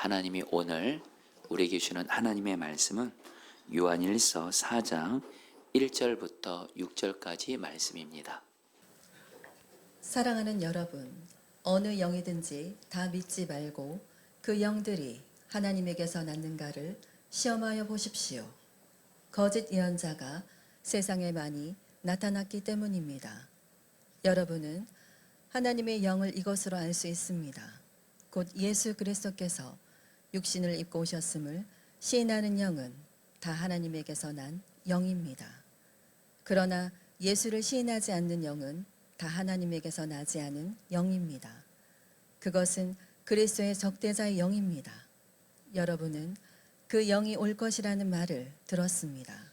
하나님이 오늘 우리에게 주는 하나님의 말씀은 요한일서 4장 1절부터 6절까지 말씀입니다. 사랑하는 여러분, 어느 영이든지 다 믿지 말고 그 영들이 하나님에게서 났는가를 시험하여 보십시오. 거짓 예언자가 세상에 많이 나타났기 때문입니다. 여러분은 하나님의 영을 이것으로 알 수 있습니다. 곧 예수 그리스도께서 육신을 입고 오셨음을 시인하는 영은 다 하나님에게서 난 영입니다. 그러나 예수를 시인하지 않는 영은 다 하나님에게서 나지 않은 영입니다. 그것은 그리스도의 적대자의 영입니다. 여러분은 그 영이 올 것이라는 말을 들었습니다.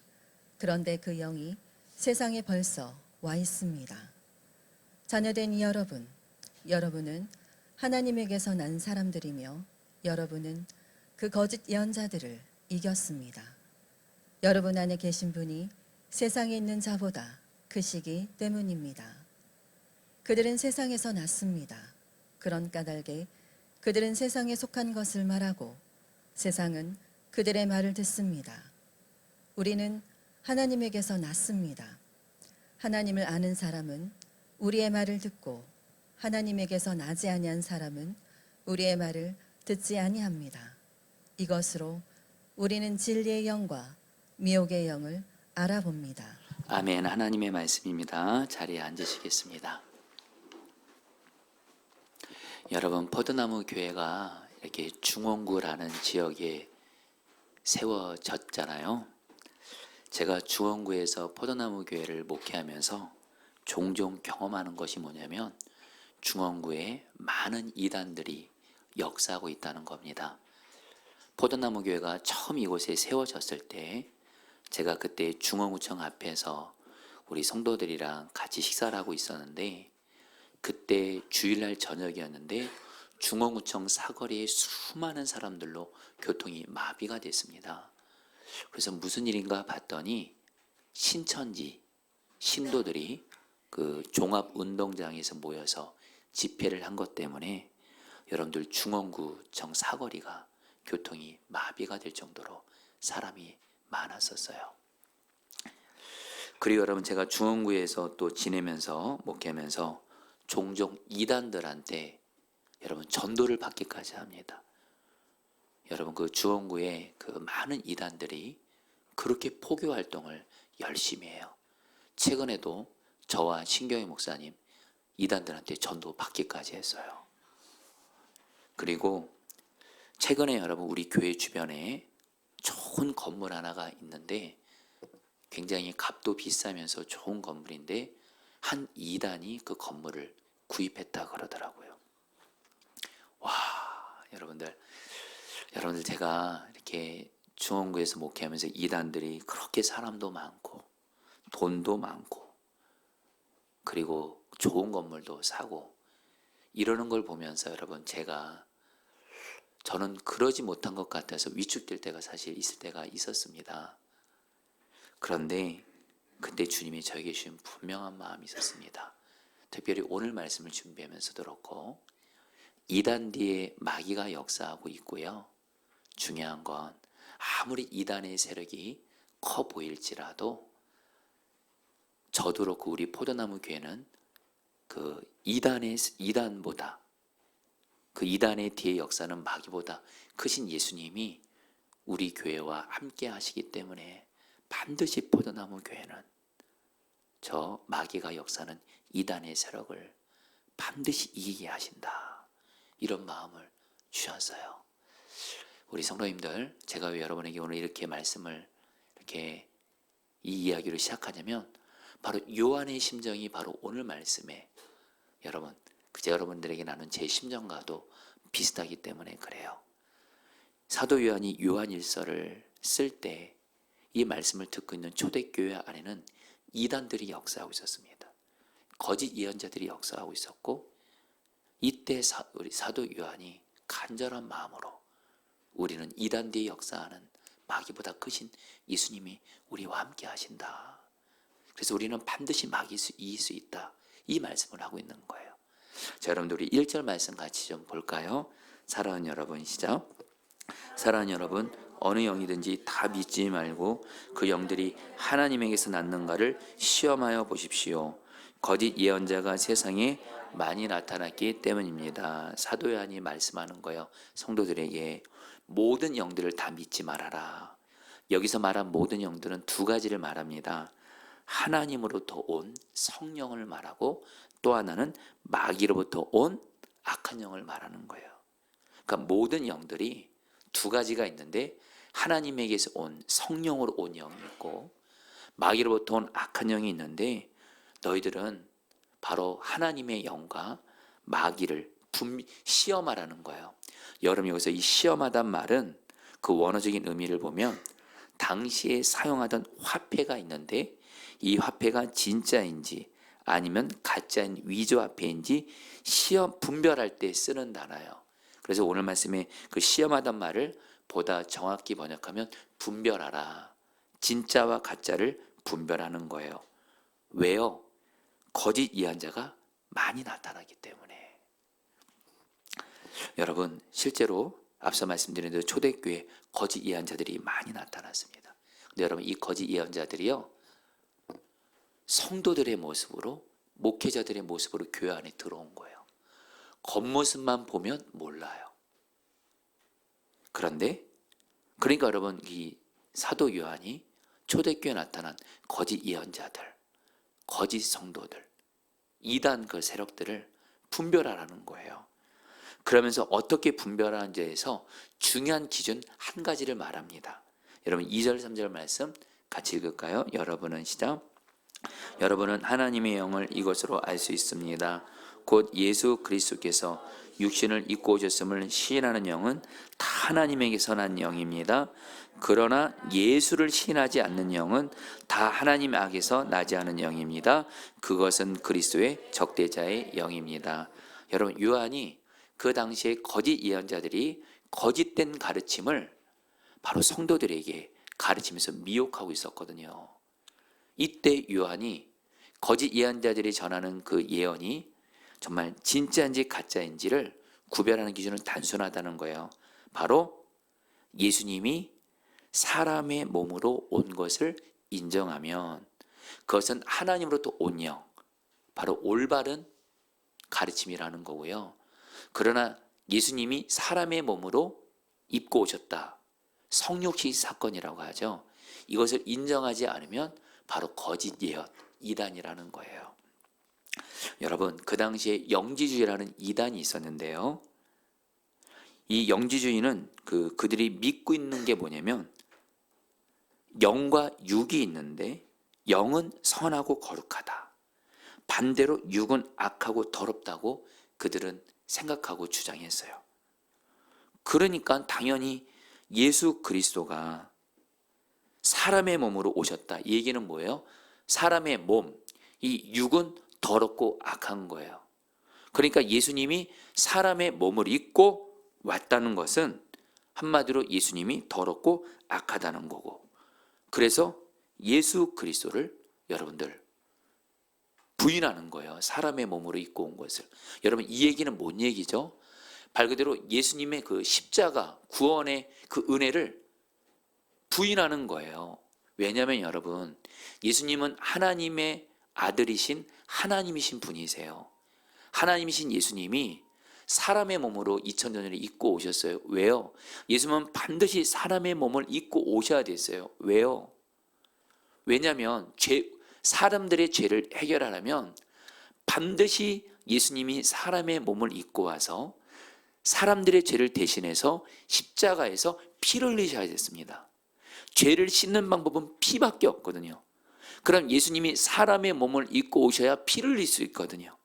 그런데 그 영이 세상에 벌써 와 있습니다. 자녀된 여러분은 하나님에게서 난 사람들이며 여러분은 그 거짓 예언자들을 이겼습니다. 여러분 안에 계신 분이 세상에 있는 자보다 크시기 때문입니다. 그들은 세상에서 났습니다. 그런 까닭에 그들은 세상에 속한 것을 말하고 세상은 그들의 말을 듣습니다. 우리는 하나님에게서 났습니다. 하나님을 아는 사람은 우리의 말을 듣고 하나님에게서 나지 아니한 사람은 우리의 말을 듣지 아니합니다. 이것으로 우리는 진리의 영과 미혹의 영을 알아봅니다. 아멘. 하나님의 말씀입니다. 자리에 앉으시겠습니다. 여러분, 포도나무 교회가 이렇게 중원구라는 지역에 세워졌잖아요. 제가 중원구에서 포도나무 교회를 목회하면서 종종 경험하는 것이 뭐냐면 중원구에 많은 이단들이 역사하고 있다는 겁니다. 포도나무 교회가 처음 이곳에 세워졌을 때 제가 그때 중원구청 앞에서 우리 성도들이랑 같이 식사를 하고 있었는데 그때 주일날 저녁이었는데 중원구청 사거리에 수많은 사람들로 교통이 마비가 됐습니다. 그래서 무슨 일인가 봤더니 신천지 신도들이 그 종합운동장에서 모여서 집회를 한 것 때문에 여러분들 중원구청 사거리가 교통이 마비가 될 정도로 사람이 많았었어요. 그리고 여러분, 제가 중원구에서 또 지내면서 목회하면서 종종 이단들한테 여러분 전도를 받기까지 합니다. 여러분, 그 중원구에 그 많은 이단들이 그렇게 포교 활동을 열심히 해요. 최근에도 저와 신경희 목사님 이단들한테 전도 받기까지 했어요. 그리고 최근에 여러분 우리 교회 주변에 좋은 건물 하나가 있는데 굉장히 값도 비싸면서 좋은 건물인데 한 이단이 그 건물을 구입했다 그러더라고요. 와, 여러분들 제가 이렇게 중원구에서 목회하면서 이단들이 그렇게 사람도 많고 돈도 많고 그리고 좋은 건물도 사고 이러는 걸 보면서 여러분 저는 그러지 못한 것 같아서 위축될 때가 사실 있을 때가 있었습니다. 그런데 그때 주님이 저에게 주신 분명한 마음이 있었습니다. 특별히 오늘 말씀을 준비하면서도 그렇고 이단 뒤에 마귀가 역사하고 있고요. 중요한 건 아무리 이단의 세력이 커 보일지라도 저도 그렇고 우리 포도나무 교회는 그 이단보다 그 이단의 뒤에 역사는 마귀보다 크신 예수님이 우리 교회와 함께 하시기 때문에 반드시 포도나무 교회는 저 마귀가 역사는 이단의 세력을 반드시 이기게 하신다. 이런 마음을 주셨어요. 우리 성도님들, 제가 왜 여러분에게 오늘 이렇게 말씀을 이렇게 이 이야기를 시작하냐면 바로 요한의 심정이 바로 오늘 말씀에 여러분 제가 여러분들에게 나눈 제 심정과도 비슷하기 때문에 그래요. 사도 요한이 요한일서를 쓸 때 이 말씀을 듣고 있는 초대교회 안에는 이단들이 역사하고 있었습니다. 거짓 예언자들이 역사하고 있었고 이때 우리 사도 요한이 간절한 마음으로 우리는 이단 뒤에 역사하는 마귀보다 크신 예수님이 우리와 함께 하신다. 그래서 우리는 반드시 마귀 이길 수 있다. 이 말씀을 하고 있는 거예요. 자, 여러분들 우리 1절 말씀 같이 좀 볼까요? 사랑하는 여러분, 시작. 사랑하는 여러분, 어느 영이든지 다 믿지 말고 그 영들이 하나님에게서 났는가를 시험하여 보십시오. 거짓 예언자가 세상에 많이 나타났기 때문입니다. 사도 요한이 말씀하는 거예요. 성도들에게 모든 영들을 다 믿지 말아라. 여기서 말한 모든 영들은 두 가지를 말합니다. 하나님으로부터 온 성령을 말하고 또 하나는 마귀로부터 온 악한 영을 말하는 거예요. 그러니까 모든 영들이 두 가지가 있는데 하나님에게서 온 성령으로 온 영이 있고 마귀로부터 온 악한 영이 있는데 너희들은 바로 하나님의 영과 마귀를 시험하라는 거예요. 여러분 여기서 이 시험하단 말은 그 원어적인 의미를 보면 당시에 사용하던 화폐가 있는데 이 화폐가 진짜인지 아니면 가짜인 위조 화폐인지 시험 분별할 때 쓰는 단어예요. 그래서 오늘 말씀에 그 시험하단 말을 보다 정확히 번역하면 분별하라. 진짜와 가짜를 분별하는 거예요. 왜요? 거짓 예언자가 많이 나타나기 때문에. 여러분 실제로 앞서 말씀드린 대로 초대교회 거짓 예언자들이 많이 나타났습니다. 근데 여러분 이 거짓 예언자들이요 성도들의 모습으로 목회자들의 모습으로 교회 안에 들어온 거예요. 겉모습만 보면 몰라요. 그런데 그러니까 여러분 이 사도 요한이 초대교회에 나타난 거짓 예언자들, 거짓 성도들, 이단 그 세력들을 분별하라는 거예요. 그러면서 어떻게 분별하는지에서 중요한 기준 한 가지를 말합니다. 여러분 2절 3절 말씀 같이 읽을까요? 여러분은 시작. 여러분은 하나님의 영을 이것으로 알 수 있습니다. 곧 예수 그리스도께서 육신을 입고 오셨음을 시인하는 영은 다 하나님에게서 난 영입니다. 그러나 예수를 시인하지 않는 영은 다 하나님에게서 나지 않은 영입니다. 그것은 그리스도의 적대자의 영입니다. 여러분 요한이 그 당시에 거짓 예언자들이 거짓된 가르침을 바로 성도들에게 가르치면서 미혹하고 있었거든요. 이때 요한이 거짓 예언자들이 전하는 그 예언이 정말 진짜인지 가짜인지를 구별하는 기준은 단순하다는 거예요. 바로 예수님이 사람의 몸으로 온 것을 인정하면 그것은 하나님으로부터 온 영, 바로 올바른 가르침이라는 거고요. 그러나 예수님이 사람의 몸으로 입고 오셨다. 성육신 사건이라고 하죠. 이것을 인정하지 않으면 바로 거짓 예언, 이단이라는 거예요. 여러분 그 당시에 영지주의라는 이단이 있었는데요. 이 영지주의는 그들이 믿고 있는 게 뭐냐면 영과 육이 있는데 영은 선하고 거룩하다. 반대로 육은 악하고 더럽다고 그들은 생각하고 주장했어요. 그러니까 당연히 예수 그리스도가 사람의 몸으로 오셨다. 이 얘기는 뭐예요? 사람의 몸, 이 육은 더럽고 악한 거예요. 그러니까 예수님이 사람의 몸을 입고 왔다는 것은 한마디로 예수님이 더럽고 악하다는 거고, 그래서 예수 그리스도를 여러분들 부인하는 거예요. 사람의 몸으로 입고 온 것을. 여러분 이 얘기는 뭔 얘기죠? 말 그대로 예수님의 그 십자가 구원의 그 은혜를 부인하는 거예요. 왜냐하면 여러분 예수님은 하나님의 아들이신 하나님이신 분이세요. 하나님이신 예수님이 사람의 몸으로 2000년 전에 입고 오셨어요. 왜요? 예수님은 반드시 사람의 몸을 입고 오셔야 됐어요. 왜요? 왜냐하면 사람들의 죄를 해결하려면 반드시 예수님이 사람의 몸을 입고 와서 사람들의 죄를 대신해서 십자가에서 피를 흘리셔야 됐습니다. 죄를 씻는 방법은 피밖에 없거든요. 그럼 예수님이 사람의 몸을 입고 오셔야 피를 흘릴 수 있거든요.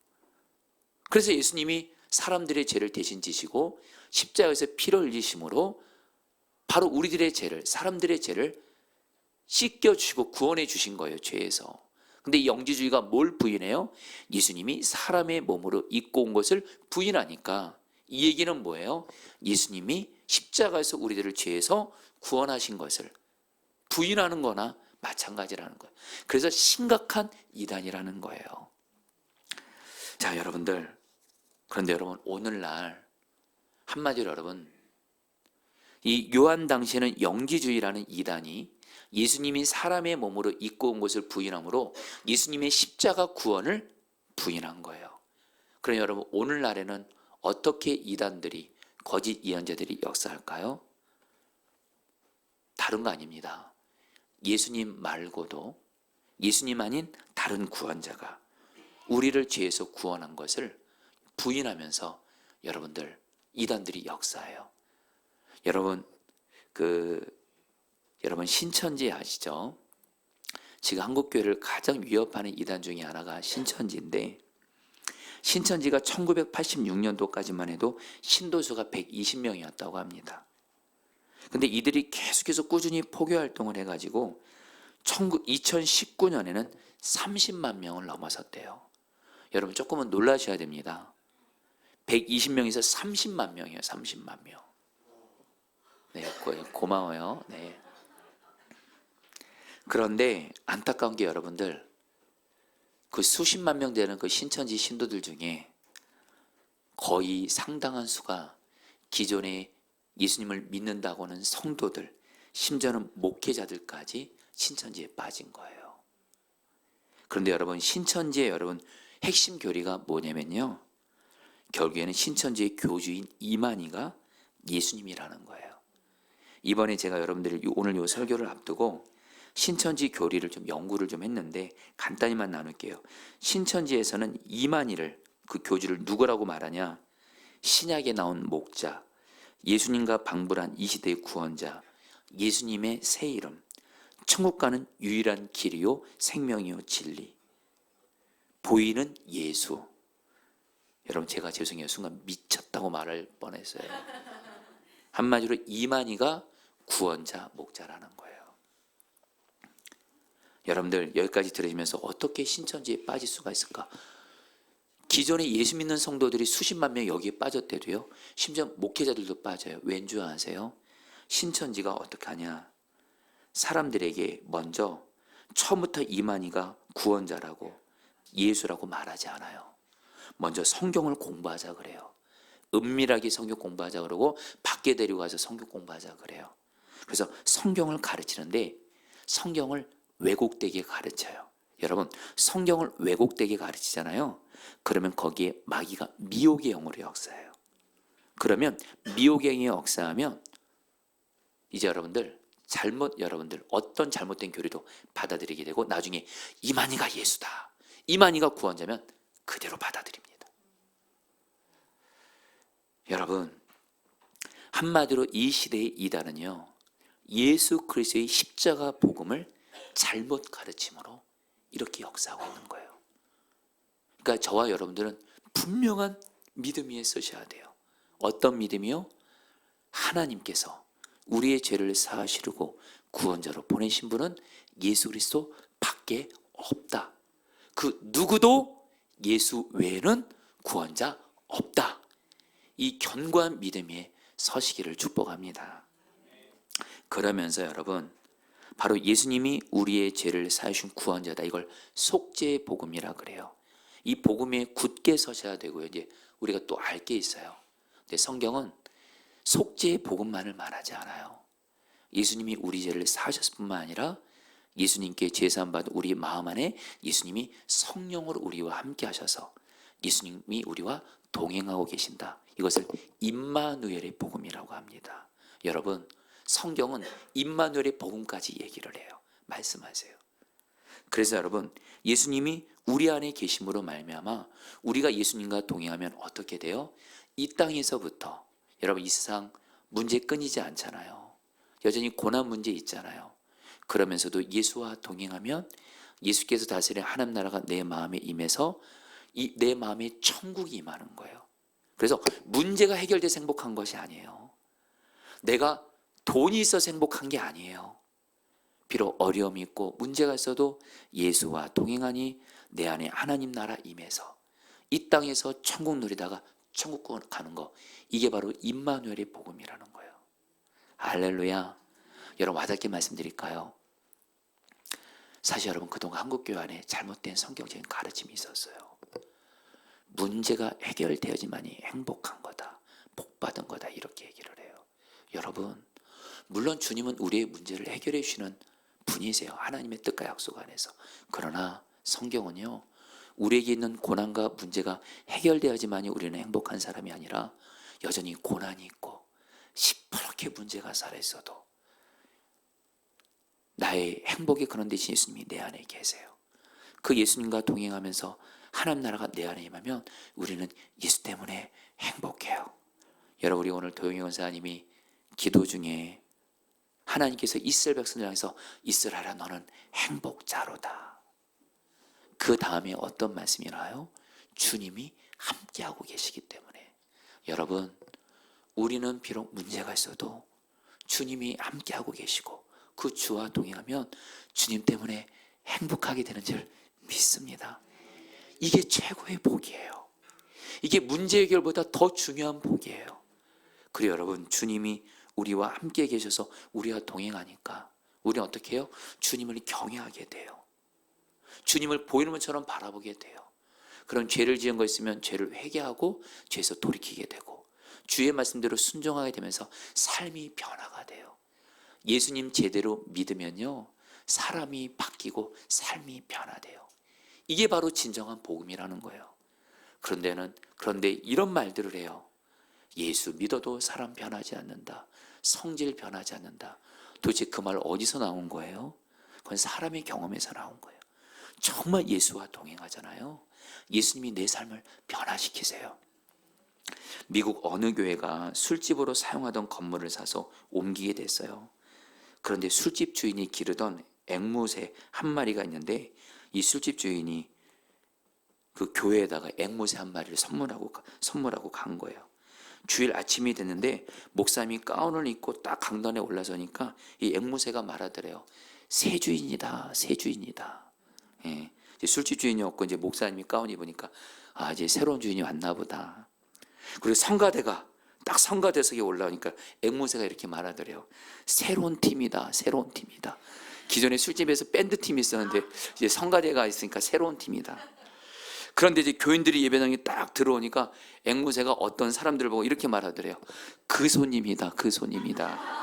그래서 예수님이 사람들의 죄를 대신 지시고 십자가에서 피를 흘리심으로 바로 우리들의 죄를, 사람들의 죄를 씻겨주시고 구원해 주신 거예요. 죄에서. 근데 영지주의가 뭘 부인해요? 예수님이 사람의 몸으로 입고 온 것을 부인하니까 이 얘기는 뭐예요? 예수님이 십자가에서 우리들을 죄에서 구원하신 것을 부인하는 거나 마찬가지라는 거예요. 그래서 심각한 이단이라는 거예요. 자, 여러분들, 그런데 여러분 오늘날 한마디로 여러분 이 요한 당시에는 영지주의라는 이단이 예수님이 사람의 몸으로 입고 온 것을 부인함으로 예수님의 십자가 구원을 부인한 거예요. 그럼 여러분, 오늘날에는 어떻게 이단들이, 거짓 예언자들이 역사할까요? 다른 거 아닙니다. 예수님 말고도, 예수님 아닌 다른 구원자가 우리를 죄에서 구원한 것을 부인하면서 여러분들, 이단들이 역사해요. 여러분, 여러분 신천지 아시죠? 지금 한국교회를 가장 위협하는 이단 중에 하나가 신천지인데, 신천지가 1986년도까지만 해도 신도수가 120명이었다고 합니다. 근데 이들이 계속해서 꾸준히 포교 활동을 해가지고 2019년에는 30만 명을 넘어섰대요. 여러분, 조금은 놀라셔야 됩니다. 120명에서 30만 명이에요. 30만 명. 네, 고마워요. 네. 그런데 안타까운 게 여러분들, 그 수십만 명 되는 그 신천지 신도들 중에 거의 상당한 수가 기존에 예수님을 믿는다고 하는 성도들, 심지어는 목회자들까지 신천지에 빠진 거예요. 그런데 여러분, 신천지의 여러분 핵심 교리가 뭐냐면요, 결국에는 신천지의 교주인 이만희가 예수님이라는 거예요. 이번에 제가 여러분들이 오늘 요 설교를 앞두고 신천지 교리를 좀 연구를 좀 했는데 간단히만 나눌게요. 신천지에서는 이만희를, 그 교주를 누구라고 말하냐? 신약에 나온 목자, 예수님과 방불한 이 시대의 구원자, 예수님의 새 이름, 천국 가는 유일한 길이요 생명이요 진리, 보이는 예수. 여러분, 제가 죄송해요. 순간 미쳤다고 말할 뻔했어요. 한마디로 이만희가 구원자, 목자라는 거예요. 여러분들, 여기까지 들으시면서 어떻게 신천지에 빠질 수가 있을까? 기존에 예수 믿는 성도들이 수십만 명 여기에 빠졌대도요, 심지어 목회자들도 빠져요. 왠 줄 아세요? 신천지가 어떻게 하냐? 사람들에게 먼저 처음부터 이만희가 구원자라고 예수라고 말하지 않아요. 먼저 성경을 공부하자 그래요. 은밀하게 성경 공부하자 그러고 밖에 데려가서 성경 공부하자 그래요. 그래서 성경을 가르치는데 성경을 왜곡되게 가르쳐요. 여러분, 성경을 왜곡되게 가르치잖아요. 그러면 거기에 마귀가 미혹의 영으로 역사해요. 그러면 미혹의 영이 역사하면 이제 여러분들 여러분들 어떤 잘못된 교리도 받아들이게 되고, 나중에 이만희가 예수다, 이만희가 구원자면 그대로 받아들입니다. 여러분, 한마디로 이 시대의 이단은요, 예수 그리스도의 십자가 복음을 잘못 가르침으로 이렇게 역사하고 있는 거예요. 그러니까 저와 여러분들은 분명한 믿음 위에 서셔야 돼요. 어떤 믿음이요? 하나님께서 우리의 죄를 사하시려고 구원자로 보내신 분은 예수 그리스도 밖에 없다. 그 누구도 예수 외에는 구원자 없다. 이 견고한 믿음 위에 서시기를 축복합니다. 그러면서 여러분, 바로 예수님이 우리의 죄를 사하신 구원자다, 이걸 속죄의 복음이라 그래요. 이 복음에 굳게 서셔야 되고요. 이제 우리가 또 알 게 있어요. 근데 성경은 속죄의 복음만을 말하지 않아요. 예수님이 우리 죄를 사하셨을 뿐만 아니라 예수님께 제사함 받은 우리 마음 안에 예수님이 성령으로 우리와 함께 하셔서 예수님이 우리와 동행하고 계신다. 이것을 임마누엘의 복음이라고 합니다. 여러분, 성경은 임마누엘의 복음까지 얘기를 해요. 말씀하세요. 그래서 여러분, 예수님이 우리 안에 계심으로 말미암아 우리가 예수님과 동행하면 어떻게 돼요? 이 땅에서부터, 여러분, 이 세상 문제 끊이지 않잖아요. 여전히 고난 문제 있잖아요. 그러면서도 예수와 동행하면 예수께서 다스리는 하나님 나라가 내 마음에 임해서 이 내 마음에 천국이 임하는 거예요. 그래서 문제가 해결돼서 행복한 것이 아니에요. 내가 돈이 있어서 행복한 게 아니에요. 비록 어려움이 있고 문제가 있어도 예수와 동행하니 내 안에 하나님 나라 임해서 이 땅에서 천국 누리다가 천국 가는 거, 이게 바로 임마누엘의 복음이라는 거예요. 할렐루야. 여러분, 와닿게 말씀드릴까요? 사실 여러분, 그동안 한국교회 안에 잘못된 성경적인 가르침이 있었어요. 문제가 해결되어야지만이 행복한 거다, 복받은 거다, 이렇게 얘기를 해요. 여러분, 물론 주님은 우리의 문제를 해결해 주시는 분이세요. 하나님의 뜻과 약속 안에서. 그러나 성경은요, 우리에게 있는 고난과 문제가 해결되어야지만이 우리는 행복한 사람이 아니라 여전히 고난이 있고 시퍼렇게 문제가 살아있어도 나의 행복의 그런 대신 예수님이 내 안에 계세요. 그 예수님과 동행하면서 하나님 나라가 내 안에 임하면 우리는 예수 때문에 행복해요. 여러분, 우리 오늘 도영희 권사님이 기도 중에 하나님께서 이스라엘 백성을 향해서 이스라엘아 너는 행복자로다. 그 다음에 어떤 말씀이나요? 주님이 함께하고 계시기 때문에. 여러분, 우리는 비록 문제가 있어도 주님이 함께하고 계시고 그 주와 동행하면 주님 때문에 행복하게 되는 줄 믿습니다. 이게 최고의 복이에요. 이게 문제 해결보다 더 중요한 복이에요. 그리고 여러분, 주님이 우리와 함께 계셔서 우리와 동행하니까 우리는 어떻게 해요? 주님을 경외하게 돼요. 주님을 보이는 것처럼 바라보게 돼요. 그럼 죄를 지은 거 있으면 죄를 회개하고 죄에서 돌이키게 되고 주의 말씀대로 순종하게 되면서 삶이 변화가 돼요. 예수님 제대로 믿으면요, 사람이 바뀌고 삶이 변화돼요. 이게 바로 진정한 복음이라는 거예요. 그런데 이런 말들을 해요. 예수 믿어도 사람 변하지 않는다. 성질 변하지 않는다. 도대체 그 말 어디서 나온 거예요? 그건 사람의 경험에서 나온 거예요. 정말 예수와 동행하잖아요. 예수님이 내 삶을 변화시키세요. 미국 어느 교회가 술집으로 사용하던 건물을 사서 옮기게 됐어요. 그런데 술집 주인이 기르던 앵무새 한 마리가 있는데 이 술집 주인이 그 교회에다가 앵무새 한 마리를 선물하고 간 거예요. 주일 아침이 됐는데 목사님이 가운을 입고 딱 강단에 올라서니까 이 앵무새가 말하더래요. 새 주인이다, 새 주인이다. 예, 이제 술집 주인이 없고 이제 목사님이 가운 입으니까 아, 이제 새로운 주인이 왔나 보다. 그리고 딱 성가대석에 올라오니까 앵무새가 이렇게 말하더래요. 새로운 팀이다, 새로운 팀이다. 기존에 술집에서 밴드 팀이 있었는데 이제 성가대가 있으니까 새로운 팀이다. 그런데 이제 교인들이 예배당에 딱 들어오니까 앵무새가 어떤 사람들을 보고 이렇게 말하더래요. 그 손님이다, 그 손님이다.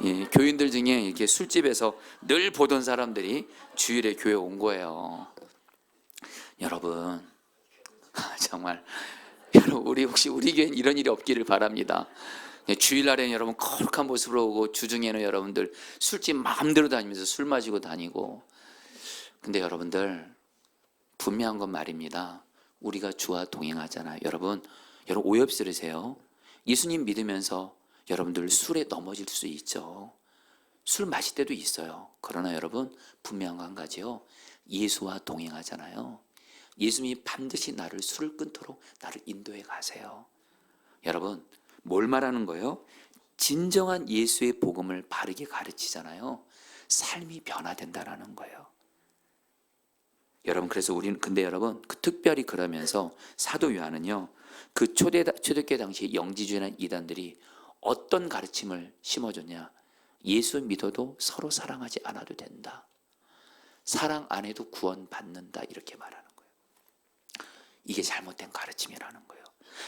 예, 교인들 중에 이렇게 술집에서 늘 보던 사람들이 주일에 교회 온 거예요. 여러분, 정말 여러분, 혹시 우리 교회는 이런 일이 없기를 바랍니다. 주일날에는 여러분 거룩한 모습으로 오고 주중에는 여러분들 술집 마음대로 다니면서 술 마시고 다니고. 근데 여러분들 분명한 건 말입니다. 우리가 주와 동행하잖아요. 여러분 오해 없으세요? 예수님 믿으면서 여러분들 술에 넘어질 수 있죠. 술 마실 때도 있어요. 그러나 여러분 분명한 거 한 가지요. 예수와 동행하잖아요. 예수님이 반드시 나를 술을 끊도록 나를 인도해 가세요. 여러분, 뭘 말하는 거예요? 진정한 예수의 복음을 바르게 가르치잖아요. 삶이 변화된다라는 거예요. 여러분, 그래서 근데 여러분, 특별히 그러면서 사도 요한은요, 그 초대교회 당시 영지주의나 이단들이 어떤 가르침을 심어줬냐? 예수 믿어도 서로 사랑하지 않아도 된다. 사랑 안 해도 구원 받는다. 이렇게 말하는 거예요. 이게 잘못된 가르침이라는 거예요.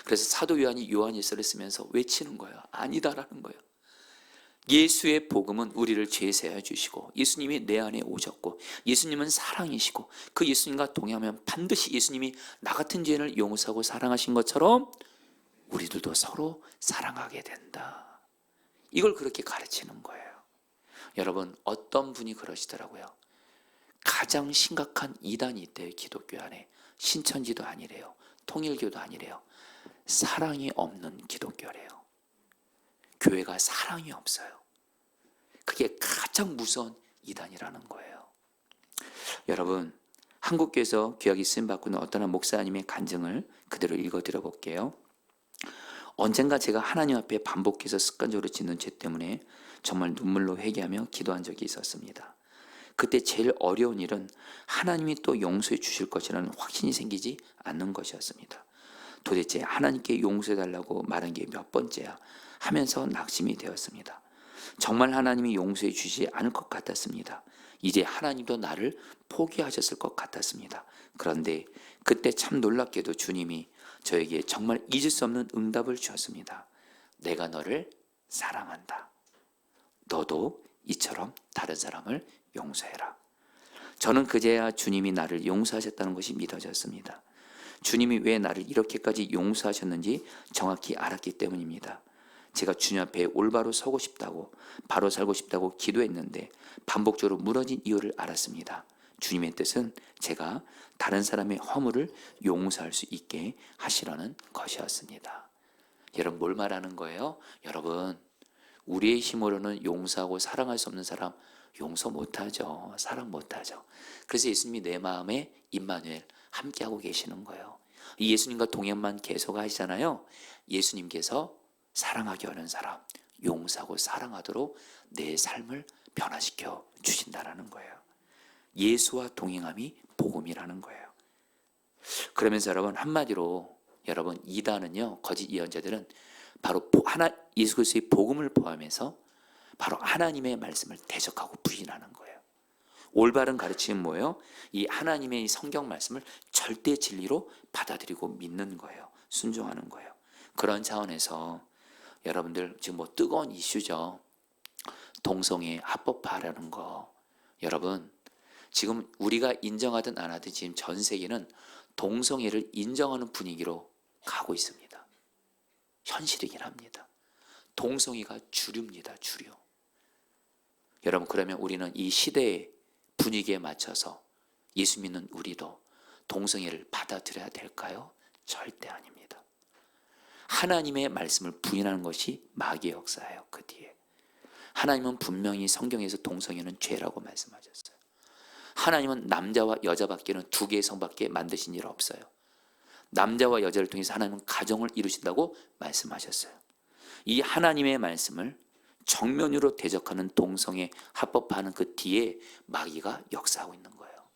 그래서 사도 요한이 요한일서를 쓰면서 외치는 거예요. 아니다라는 거예요. 예수의 복음은 우리를 죄 사하여 주시고 예수님이 내 안에 오셨고 예수님은 사랑이시고 그 예수님과 동행하면 반드시 예수님이 나 같은 죄인을 용서하고 사랑하신 것처럼 우리들도 서로 사랑하게 된다. 이걸 그렇게 가르치는 거예요. 여러분, 어떤 분이 그러시더라고요. 가장 심각한 이단이 있대요. 기독교 안에. 신천지도 아니래요. 통일교도 아니래요. 사랑이 없는 기독교래요. 교회가 사랑이 없어요. 그게 가장 무서운 이단이라는 거예요. 여러분, 한국교회에서 귀하게 쓰임받고 있는 어떤 목사님의 간증을 그대로 읽어드려 볼게요. 언젠가 제가 하나님 앞에 반복해서 습관적으로 짓는 죄 때문에 정말 눈물로 회개하며 기도한 적이 있었습니다. 그때 제일 어려운 일은 하나님이 또 용서해 주실 것이라는 확신이 생기지 않는 것이었습니다. 도대체 하나님께 용서해달라고 말한 게 몇 번째야 하면서 낙심이 되었습니다. 정말 하나님이 용서해 주시지 않을 것 같았습니다. 이제 하나님도 나를 포기하셨을 것 같았습니다. 그런데 그때 참 놀랍게도 주님이 저에게 정말 잊을 수 없는 응답을 주셨습니다. 내가 너를 사랑한다. 너도 이처럼 다른 사람을 용서해라. 저는 그제야 주님이 나를 용서하셨다는 것이 믿어졌습니다. 주님이 왜 나를 이렇게까지 용서하셨는지 정확히 알았기 때문입니다. 제가 주님 앞에 올바로 서고 싶다고, 바로 살고 싶다고 기도했는데 반복적으로 무너진 이유를 알았습니다. 주님의 뜻은 제가 다른 사람의 허물을 용서할 수 있게 하시라는 것이었습니다. 여러분, 뭘 말하는 거예요? 여러분, 우리의 힘으로는 용서하고 사랑할 수 없는 사람 용서 못하죠. 사랑 못하죠. 그래서 예수님이 내 마음에 임마누엘 함께하고 계시는 거예요. 이 예수님과 동행만 계속 하시잖아요. 예수님께서 사랑하게 하는 사람, 용서하고 사랑하도록 내 삶을 변화시켜 주신다라는 거예요. 예수와 동행함이 복음이라는 거예요. 그러면서 여러분, 한마디로 여러분, 이단은요, 거짓 예언자들은 바로 예수 그리스도의 복음을 포함해서 바로 하나님의 말씀을 대적하고 부인하는 거예요. 올바른 가르침은 뭐예요? 이 하나님의 성경 말씀을 절대 진리로 받아들이고 믿는 거예요. 순종하는 거예요. 그런 차원에서 여러분들 지금 뭐 뜨거운 이슈죠. 동성애 합법화라는 거. 여러분, 지금 우리가 인정하든 안 하든 지금 전 세계는 동성애를 인정하는 분위기로 가고 있습니다. 현실이긴 합니다. 동성애가 주류입니다. 주류. 여러분, 그러면 우리는 이 시대의 분위기에 맞춰서 예수 믿는 우리도 동성애를 받아들여야 될까요? 절대 아닙니다. 하나님의 말씀을 부인하는 것이 마귀의 역사예요. 그 뒤에 하나님은 분명히 성경에서 동성애는 죄라고 말씀하셨어요. 하나님은 남자와 여자밖에는 두 개의 성밖에 만드신 일 없어요. 남자와 여자를 통해서 하나님은 가정을 이루신다고 말씀하셨어요. 이 하나님의 말씀을 정면으로 대적하는 동성애 합법화하는 그 뒤에 마귀가 역사하고 있는 거예요.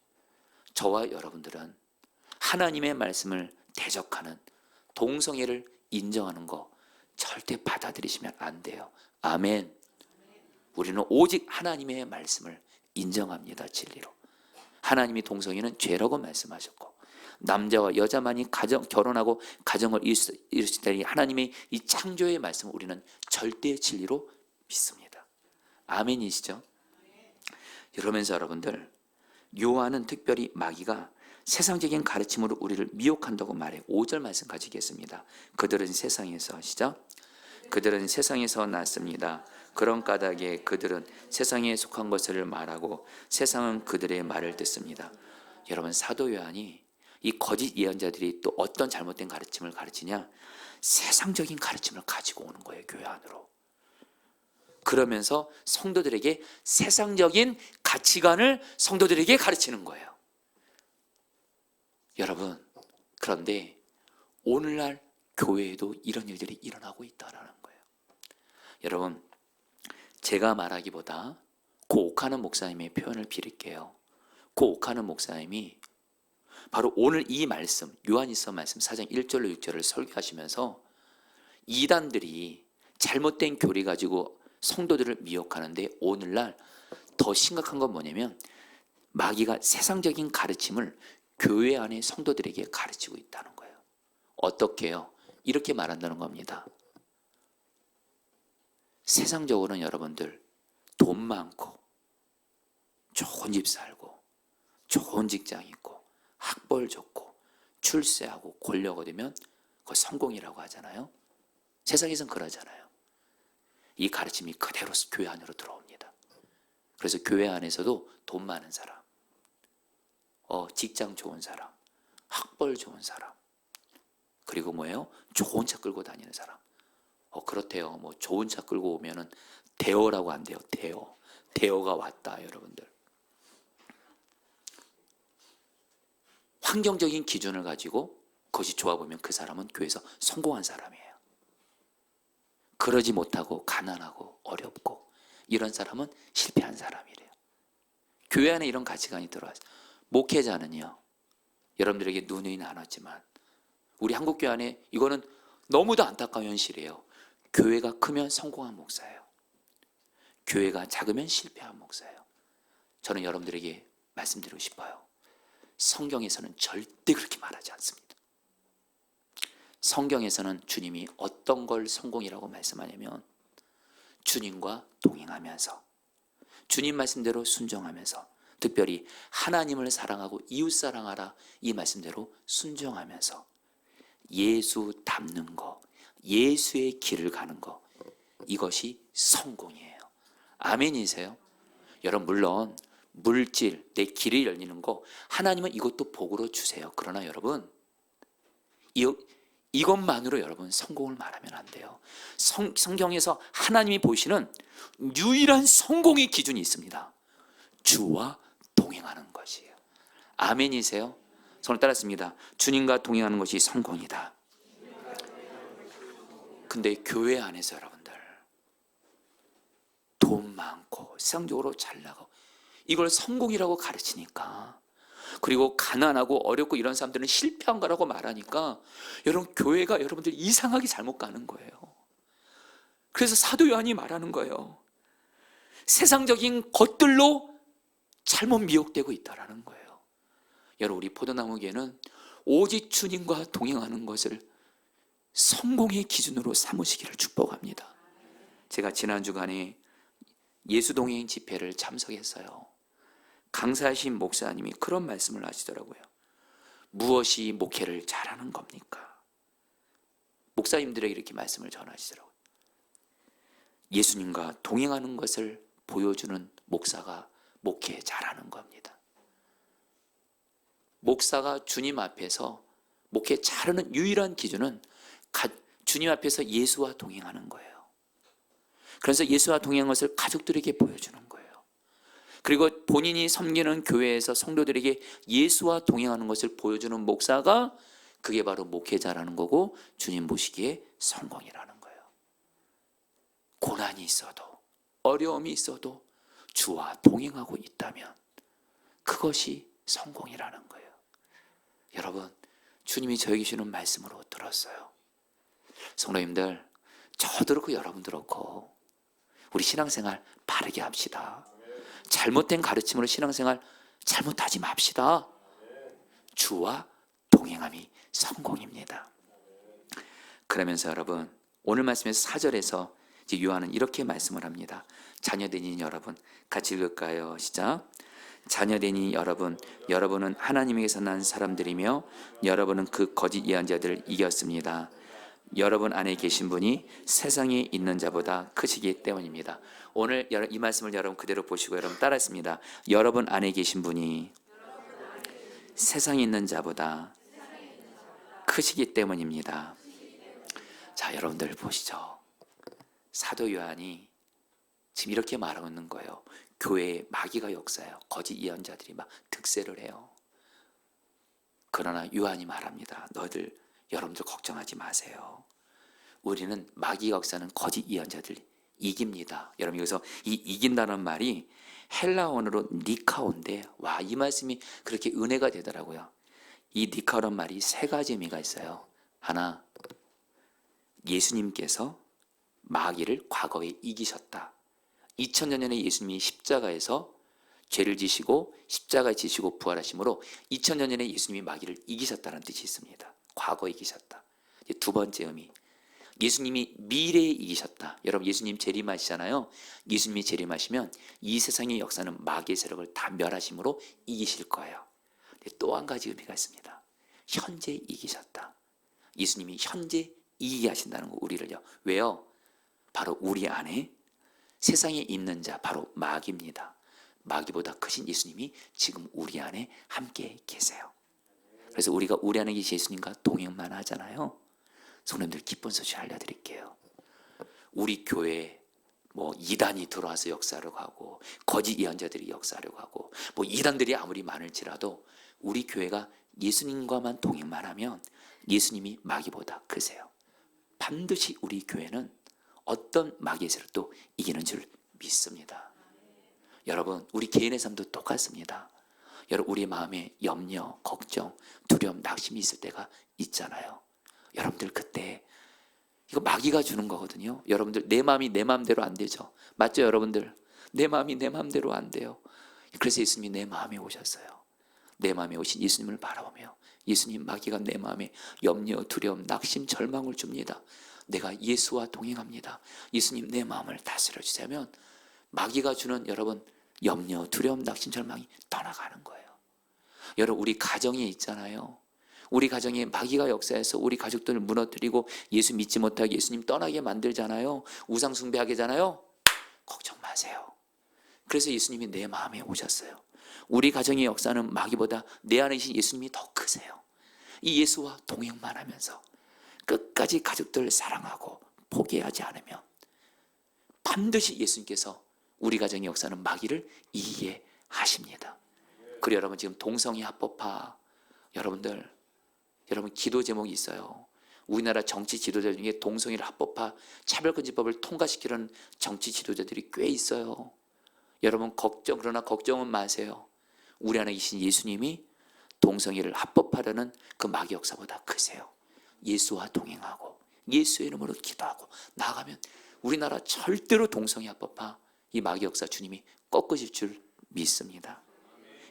저와 여러분들은 하나님의 말씀을 대적하는 동성애를 인정하는 거 절대 받아들이시면 안 돼요. 아멘. 우리는 오직 하나님의 말씀을 인정합니다. 진리로. 하나님이 동성애는 죄라고 말씀하셨고 남자와 여자만이 결혼하고 가정을 이루시다니 하나님의 이 창조의 말씀을 우리는 절대 진리로 믿습니다. 아멘이시죠? 이러면서 여러분들, 요한은 특별히 마귀가 세상적인 가르침으로 우리를 미혹한다고 말해 5절 말씀 가지겠습니다. 그들은 세상에서, 시작. 그들은 세상에서 났습니다. 그런 까닭에 그들은 세상에 속한 것을 말하고 세상은 그들의 말을 듣습니다. 여러분, 사도 요한이 이 거짓 예언자들이 또 어떤 잘못된 가르침을 가르치냐? 세상적인 가르침을 가지고 오는 거예요. 교회 안으로. 그러면서 성도들에게 세상적인 가치관을 성도들에게 가르치는 거예요. 여러분, 그런데 오늘날 교회에도 이런 일들이 일어나고 있다는 거예요. 여러분, 제가 말하기보다 고 옥하는 목사님의 표현을 빌릴게요. 고 옥하는 목사님이 바로 오늘 이 말씀, 요한일서 말씀 4장 1절로 6절을 설교하시면서 이단들이 잘못된 교리 가지고 성도들을 미혹하는데 오늘날 더 심각한 건 뭐냐면 마귀가 세상적인 가르침을 교회 안에 성도들에게 가르치고 있다는 거예요. 어떻게요? 이렇게 말한다는 겁니다. 세상적으로는 여러분들 돈 많고 좋은 집 살고 좋은 직장 있고 학벌 좋고 출세하고 권력 얻으면 그거 성공이라고 하잖아요. 세상에선 그러잖아요. 이 가르침이 그대로 교회 안으로 들어옵니다. 그래서 교회 안에서도 돈 많은 사람, 직장 좋은 사람, 학벌 좋은 사람, 그리고 뭐예요? 좋은 차 끌고 다니는 사람. 그렇대요. 뭐 좋은 차 끌고 오면은 대어라고 한대요. 대어가 왔다, 여러분들. 환경적인 기준을 가지고 그것이 좋아 보면 그 사람은 교회에서 성공한 사람이에요. 그러지 못하고 가난하고 어렵고 이런 사람은 실패한 사람이래요. 교회 안에 이런 가치관이 들어와서 목회자는요, 여러분들에게 누누이 나눴지만 우리 한국교회 안에 이거는 너무도 안타까운 현실이에요. 교회가 크면 성공한 목사예요. 교회가 작으면 실패한 목사예요. 저는 여러분들에게 말씀드리고 싶어요. 성경에서는 절대 그렇게 말하지 않습니다. 성경에서는 주님이 어떤 걸 성공이라고 말씀하냐면 주님과 동행하면서 주님 말씀대로 순종하면서 특별히 하나님을 사랑하고 이웃 사랑하라 이 말씀대로 순종하면서 예수 닮는 거, 예수의 길을 가는 거, 이것이 성공이에요. 아멘이세요? 여러분, 물론 물질, 내 길이 열리는 거 하나님은 이것도 복으로 주세요. 그러나 여러분, 이것만으로 여러분 성공을 말하면 안 돼요. 성경에서 하나님이 보시는 유일한 성공의 기준이 있습니다. 주와 동행하는 것이에요. 아멘이세요? 손을 따랐습니다. 주님과 동행하는 것이 성공이다. 근데 교회 안에서 여러분들 돈 많고 세상적으로 잘 나가고 이걸 성공이라고 가르치니까, 그리고 가난하고 어렵고 이런 사람들은 실패한 거라고 말하니까 여러분, 교회가 여러분들 이상하게 잘못 가는 거예요. 그래서 사도 요한이 말하는 거예요. 세상적인 것들로 잘못 미혹되고 있다라는 거예요. 여러분, 우리 포도나무교회는 오직 주님과 동행하는 것을 성공의 기준으로 삼으시기를 축복합니다. 제가 지난 주간에 예수동행 집회를 참석했어요. 강사하신 목사님이 그런 말씀을 하시더라고요. 무엇이 목회를 잘하는 겁니까? 목사님들에게 이렇게 말씀을 전하시더라고요. 예수님과 동행하는 것을 보여주는 목사가 목회 잘하는 겁니다. 목사가 주님 앞에서 목회 잘하는 유일한 기준은 주님 앞에서 예수와 동행하는 거예요. 그래서 예수와 동행한 것을 가족들에게 보여주는 거예요. 그리고 본인이 섬기는 교회에서 성도들에게 예수와 동행하는 것을 보여주는 목사가, 그게 바로 목회자라는 거고 주님 보시기에 성공이라는 거예요. 고난이 있어도 어려움이 있어도 주와 동행하고 있다면 그것이 성공이라는 거예요. 여러분, 주님이 저에게 주시는 말씀으로 들었어요. 성도님들, 저도 그렇고 여러분도 그렇고 우리 신앙생활 바르게 합시다. 잘못된 가르침으로 신앙생활 잘못하지 맙시다. 주와 동행함이 성공입니다. 그러면서 여러분, 오늘 말씀에서 4절에서 이제 요한은 이렇게 말씀을 합니다. 자녀되니 여러분, 같이 읽을까요? 시작. 자녀되니 여러분, 여러분은 하나님에게서 난 사람들이며 여러분은 그 거짓 예언자들을 이겼습니다. 여러분 안에 계신 분이 세상에 있는 자보다 크시기 때문입니다. 오늘 이 말씀을 여러분 그대로 보시고 여러분 따라했습니다. 여러분 안에 계신 분이 세상에 있는 자보다 크시기 때문입니다. 자, 여러분들 보시죠. 사도 요한이 지금 이렇게 말하고 있는 거예요. 교회에 마귀가 역사해요. 거짓 예언자들이 막 득세를 해요. 그러나 요한이 말합니다. 여러분들 걱정하지 마세요. 우리는 마귀가 역사하는 거짓 예언자들 이깁니다. 여러분, 여기서 이 이긴다는 말이 헬라어로 니카오인데, 와, 이 말씀이 그렇게 은혜가 되더라고요. 이 니카오란 말이 세 가지 의미가 있어요. 하나, 예수님께서 마귀를 과거에 이기셨다. 2000년 전에 예수님이 십자가에서 죄를 지시고 십자가에 지시고 부활하심으로 2000년 전에 예수님이 마귀를 이기셨다는 뜻이 있습니다. 과거에 이기셨다. 두 번째 의미, 예수님이 미래에 이기셨다. 여러분, 예수님 재림하시잖아요. 예수님이 재림하시면 이 세상의 역사는 마귀의 세력을 다 멸하심으로 이기실 거예요. 또 한 가지 의미가 있습니다. 현재 이기셨다. 예수님이 현재 이기게 하신다는 거, 우리를요. 왜요? 바로 우리 안에 세상에 있는 자, 바로 마귀입니다. 마귀보다 크신 예수님이 지금 우리 안에 함께 계세요. 그래서 우리가 우리 안에 계신 예수님과 동행만 하잖아요. 성도님들, 기쁜 소식 알려드릴게요. 우리 교회에 이단이 들어와서 역사하려고 하고 거짓 예언자들이 역사하려고 하고 이단들이 아무리 많을지라도 우리 교회가 예수님과만 동행만 하면 예수님이 마귀보다 크세요. 반드시 우리 교회는 어떤 마귀의 세력도 이기는 줄 믿습니다. 여러분, 우리 개인의 삶도 똑같습니다. 여러분, 우리 마음에 염려, 걱정, 두려움, 낙심이 있을 때가 있잖아요. 여러분들, 그때 이거 마귀가 주는 거거든요. 여러분들, 내 마음이 내 마음대로 안 되죠. 맞죠, 여러분들? 내 마음이 내 마음대로 안 돼요. 그래서 예수님이 내 마음에 오셨어요. 내 마음에 오신 예수님을 바라보며, 예수님, 마귀가 내 마음에 염려, 두려움, 낙심, 절망을 줍니다. 내가 예수와 동행합니다. 예수님 내 마음을 다스려 주시면 마귀가 주는 여러분 염려, 두려움, 낙심, 절망이 떠나가는 거예요. 여러분 우리 가정에 있잖아요. 우리 가정에 마귀가 역사해서 우리 가족들을 무너뜨리고 예수 믿지 못하게 예수님 떠나게 만들잖아요. 우상 숭배하게 하잖아요. 걱정 마세요. 그래서 예수님이 내 마음에 오셨어요. 우리 가정의 역사는 마귀보다 내 안에 계신 예수님이 더 크세요. 이 예수와 동행만 하면서 끝까지 가족들을 사랑하고 포기하지 않으면 반드시 예수님께서 우리 가정의 역사는 마귀를 이해하십니다. 그리고 여러분 지금 동성애 합법화 여러분 기도 제목이 있어요. 우리나라 정치 지도자 중에 동성애를 합법화 차별금지법을 통과시키려는 정치 지도자들이 꽤 있어요. 여러분 그러나 걱정은 마세요. 우리 안에 계신 예수님이 동성애를 합법화하려는 그 마귀 역사보다 크세요. 예수와 동행하고 예수의 이름으로 기도하고 나아가면 우리나라 절대로 동성애 합법화 이 마귀 역사 주님이 꺾으실 줄 믿습니다.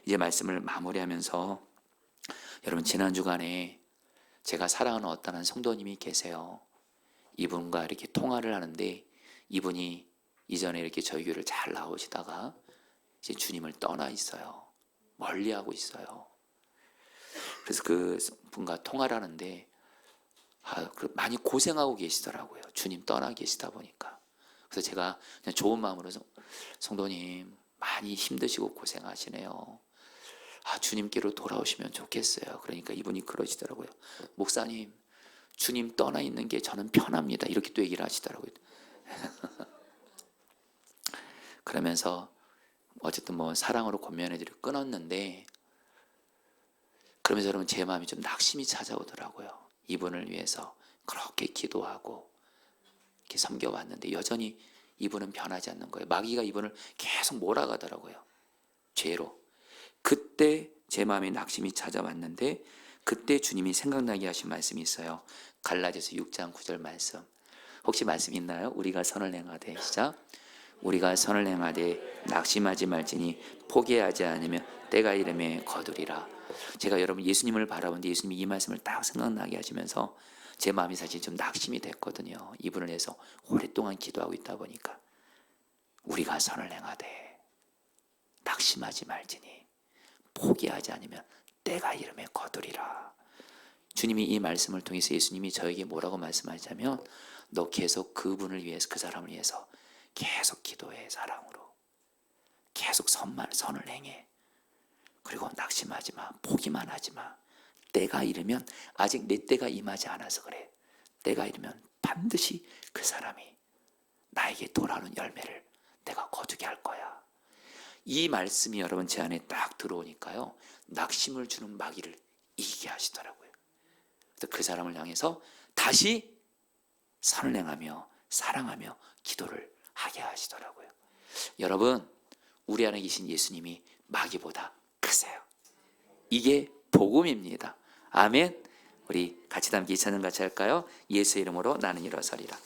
이제 말씀을 마무리하면서 여러분 지난 주간에 제가 사랑하는 어떤 한 성도님이 계세요. 이분과 이렇게 통화를 하는데 이분이 이전에 이렇게 저희 교회를 잘 나오시다가 이제 주님을 떠나 있어요. 멀리하고 있어요. 그래서 그 분과 통화를 하는데 많이 고생하고 계시더라고요. 주님 떠나 계시다 보니까. 그래서 제가 그냥 좋은 마음으로 성도님 많이 힘드시고 고생하시네요. 주님께로 돌아오시면 좋겠어요. 그러니까 이분이 그러시더라고요. 목사님, 주님 떠나 있는 게 저는 편합니다. 이렇게 또 얘기를 하시더라고요. 그러면서 어쨌든 뭐 사랑으로 권면해드리고 끊었는데 그러면서 여러분 제 마음이 좀 낙심이 찾아오더라고요. 이분을 위해서 그렇게 기도하고 이렇게 섬겨왔는데 여전히 이분은 변하지 않는 거예요. 마귀가 이분을 계속 몰아가더라고요. 죄로. 그때 제 마음에 낙심이 찾아왔는데 그때 주님이 생각나게 하신 말씀이 있어요. 갈라디아서 6장 9절 말씀. 혹시 말씀 있나요? 우리가 선을 행하되 시작. 우리가 선을 행하되 낙심하지 말지니 포기하지 않으면 때가 이름에 거두리라. 제가 여러분 예수님을 바라보는데 예수님이 이 말씀을 딱 생각나게 하시면서 제 마음이 사실 좀 낙심이 됐거든요. 이분을 위해서 오랫동안 기도하고 있다 보니까 우리가 선을 행하되 낙심하지 말지니 포기하지 않으면 때가 이름에 거두리라. 주님이 이 말씀을 통해서 예수님이 저에게 뭐라고 말씀하시냐면 너 계속 그분을 위해서 그 사람을 위해서 계속 기도해. 사랑으로 계속 선을 행해. 그리고 낙심하지 마. 포기만 하지 마. 때가 이르면 아직 내 때가 임하지 않아서 그래. 때가 이르면 반드시 그 사람이 나에게 돌아오는 열매를 내가 거두게 할 거야. 이 말씀이 여러분 제 안에 딱 들어오니까요. 낙심을 주는 마귀를 이기게 하시더라고요. 그래서 그 사람을 향해서 다시 선을 행하며 사랑하며 기도를 하게 하시더라고요. 여러분 우리 안에 계신 예수님이 마귀보다 크세요. 이게 복음입니다. 아멘. 우리 같이 담기 찬양 같이 할까요? 예수의 이름으로 나는 일어서리라.